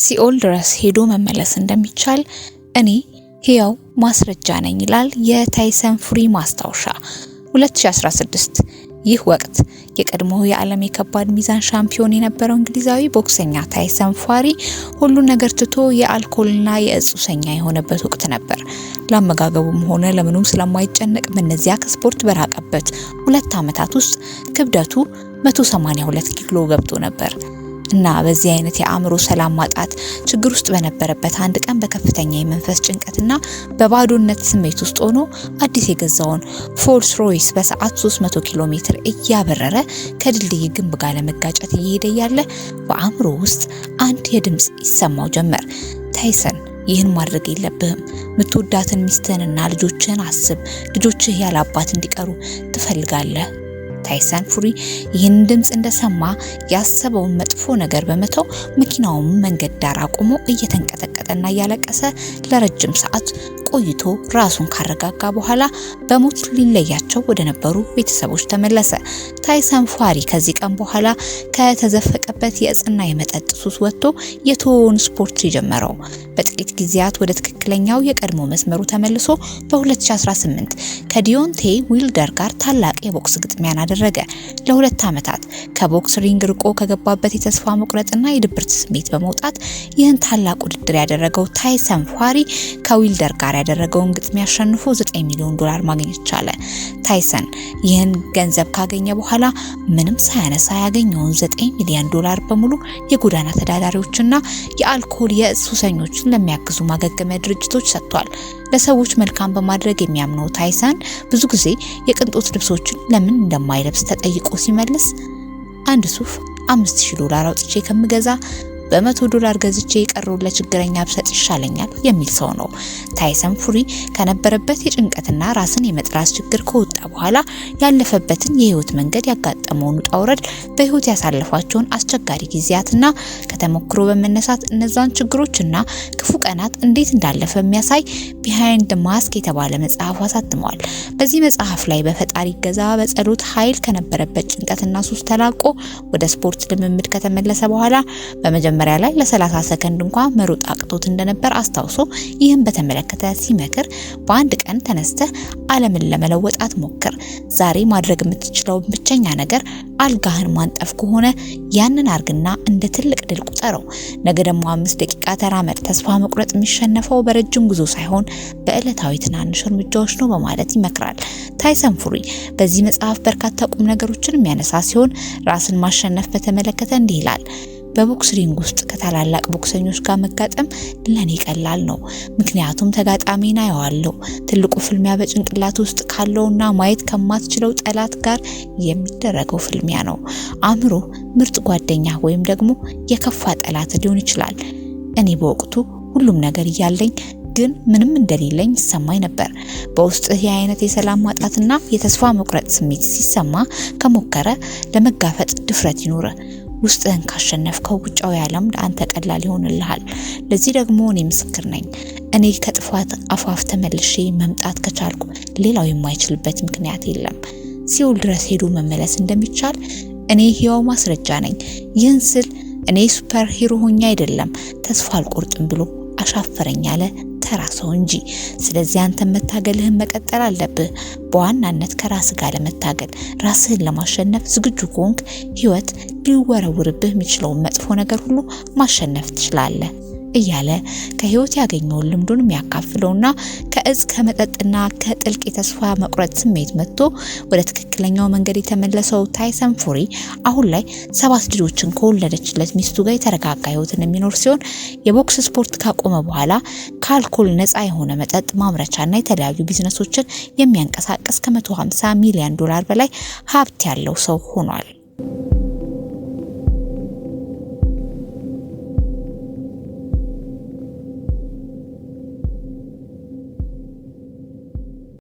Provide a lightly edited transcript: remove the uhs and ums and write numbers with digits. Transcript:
ሲኦል ድረስ ሄዶ መመለስ እንደሚቻል እኔ ሕያው ማስረጃ ነኝ ይላል የታይሰን ፉሪ ማስታወሻ። 2016 ይህ ወቅት የቀድሞ የዓለም የከባድ ሚዛን ሻምፒዮን የነበረው እንግሊዛዊ ቦክሰኛ ታይሰን ፉሪ ሁሉን ነገር ትቶ የአልኮልና የእጽ ሱሰኛ የሆነበት ወቅት ነበር። ለአመጋገቡም ሆነ ለምንም ስለማይጨነቅ በእነዚያ ከስፖርት በራቀበት 2 ዓመታት ውስጥ ክብደቱ 182 ኪሎ ገብቶ ነበር። እና በዚህ አይነት የአእምሮ ሰላም ማጣት ችግር ውስጥ በነበረበት አንድ ቀን በከፍተኛ የመንፈስ ጭንቀትና በባዶነት ስሜት ውስጥ ሆኖ አዲስ የገዛውን ፎልስ ሮይስ በሰዓት 300 ኪሎ ሜትር እያበረረ ከድልድይ ግንብ ጋር ለመጋጨት እየሄደ ያለ በአእምሮ ውስጥ አንድ የድምጽ ይሰማው ጀመር። ታይሰን ይህን ማድረግ የለብህም። ምትወዳትን ሚስትህንና ልጆችህን አስብ። ልጆችህ ያለ አባት እንዲቀሩ ትፈልጋለህ። ታይሰን ፉሪ ይህን ድምጽ እንደሰማ ያሰበውን መጥፎ ነገር በመተው መኪናውን መንገድ ዳር አቁሞ እየተንቀጠቀጠና እያለቀሰ ለረጅም ሰዓት ቆይቶ ራሱን ካረጋጋ በኋላ በሞት ሊለያቸው ወደ ነበሩ ቤተሰቦች ተመለሰ። ታይሰን ፉሪ ከዚህ ቀን በኋላ ከተዘፈቀበት የእጽና የመጠጥ ሱስ ወጥቶ የተወውን ስፖርት የጀመረው በጥቂት ጊዜያት ወደ ትክክለኛው የቀድሞ መስመሩ ተመልሶ በ2018 ከዲዮንቴ ዊልደር ጋር ታላቅ የቦክስ ግጥሚያን አደረገ። ለ2 ዓመታት ከቦክስ ሪንግ ርቆ ከገባበት የተስፋ መቁረጥና የድብርት ስሜት በመውጣት ይህን ታላቅ ውድድር ያደረገው ታይሰን ፉሪ ከዊልደር ጋር ያደረገውን ግጥሚያ አሸንፎ $9 ሚሊዮን ማግኘት ቻለ። ታይሰን ይህን ገንዘብ ካገኘ በኋላ ምንም ሳያነሳ ያገኘውን $9 ሚሊዮን በሙሉ የጎዳና ተዳዳሪዎችና የአልኮል የእጽ ሱሰኞችን ለሚያግዙ ማገገሚያ ድርጅቶች ሰጥቷል። ለሰዎች መልካም በማድረግ የሚያምነው ታይሰን ብዙ ጊዜ የቅንጦት ልብሶችን ለምን እንደማይለብስ ተጠይቆ ሲመልስ አንድ ሱፍ $5000 አውጥቼ ከምገዛ $100 ገዝቼ የቀረውን ለችግረኛ ብሰጥ ይሻለኛል የሚል ሰው ነው። ታይሰን ፉሪ ከነበረበት የጭንቀትና ራስን የመጥራት ችግር ከወጣ በኋላ ያለፈበትን የህይወት መንገድ ያጋጠመውን ውጣ ውረድ በህይወት ያሳለፋቸውን አስቸጋሪ ጊዜያትና ከተሞክሮ በመነሳት እነዛን ችግሮችና ክፉ ቀናት እንዴት እንዳለፈ የሚያሳይ ቢሃይንድ ዘ ማስክ የተባለ መጽሐፍ አሳትሟል። በዚህ መጽሐፍ ላይ በፈጣሪ ገዛ በጸሎት ኃይል ከነበረበት ጭንቀትና ሱስ ተላቆ ወደ ስፖርት ልምምድ ከተመለሰ በኋላ በመጀመሪያ ላይ ለ30 ሰከንድ እንኳን መሮጥ አቅቶት እንደነበር አስታውሶ ይህን በተመለከተ ሲመክር በአንድ ቀን ተነስተህ ዓለምን ለመለወጥ አትሞክር። ዛሬ ማድረግ የምትችለው ብቸኛ ነገር አልጋህን ማንጠፍ ከሆነ ያንን አርግና እንደ ትልቅ ድል ቁጠረው። ነገ ደግሞ 5 ደቂቃ ተራመድ። ተስፋ መቁረጥ የሚሸነፈው በረጅም ጉዞ ሳይሆን በእለታዊ ትናንሽ እርምጃዎች ነው በማለት ይመክራል። ታይሰን ፉሪ በዚህ መጽሐፍ በርካታ ቁም ነገሮችን የሚያነሳ ሲሆን ራስን ማሸነፍ በተመለከተ እንዲህ ይላል። በቦክስ ሪንግ ውስጥ ከታላላቅ ቦክሰኞች ጋር መጋጠም ለኔ ቀላል ነው፣ ምክንያቱም ተጋጣሚና ያዋለው ትልቁ ፍልሚያ በጭንቅላት ውስጥ ካለውና ማየት ከማትችለው ጠላት ጋር የሚደረገው ፍልሚያ ነው። አእምሮ ምርጥ ጓደኛ ወይም ደግሞ የከፋ ጠላት ሊሆን ይችላል። እኔ በወቅቱ ሁሉም ነገር እያለኝ ግን ምንም እንደሌለኝ ይሰማኝ ነበር። በውስጥህ የአይነት የሰላም ማጣትና የተስፋ መቁረጥ ስሜት ሲሰማ ከሞከረ ለመጋፈጥ ድፍረት ይኖር። ውስጥህን ካሸነፍከው ውጫዊ ዓለም ለአንተ ቀላል ይሆንልሃል። ለዚህ ደግሞ እኔ ምስክር ነኝ። እኔ ከጥፋት አፋፍ ተመልሼ መምጣት ከቻልኩ ሌላው የማይችልበት ምክንያት የለም። ሲኦል ድረስ ሄዶ መመለስ እንደሚቻል እኔ ሕያው ማስረጃ ነኝ። ይህን ስል እኔ ሱፐር ሂሮ ሆኜ አይደለም ተስፋ አልቆርጥም ብሎ አሻፈረኝ ያለ ተራ ሰው እንጂ። ስለዚህ አንተ መታገልህን መቀጠል አለብህ። በዋናነት ከራስ ጋር ለመታገል ራስህን ለማሸነፍ ዝግጁ ከሆንክ ህይወት ሊወረውርብህ የሚችለው መጥፎ ነገር ሁሉ ማሸነፍ ትችላለህ እያለ ከህይወት ያገኘውን ልምዱን የሚያካፍለውና ከእጽ ከመጠጥና ከጥልቅ የተስፋ መቁረጥ ስሜት መጥቶ ወደ ትክክለኛው መንገድ የተመለሰው ታይሰን ፉሪ አሁን ላይ 7 ልጆችን ከወለደችለት ሚስቱ ጋር የተረጋጋ ህይወትን የሚኖር ሲሆን የቦክስ ስፖርት ካቆመ በኋላ ከአልኮል ነፃ የሆነ መጠጥ ማምረቻና የተለያዩ ቢዝነሶችን የሚያንቀሳቅስ ከ$150 ሚሊዮን በላይ ሀብት ያለው ሰው ሆኗል።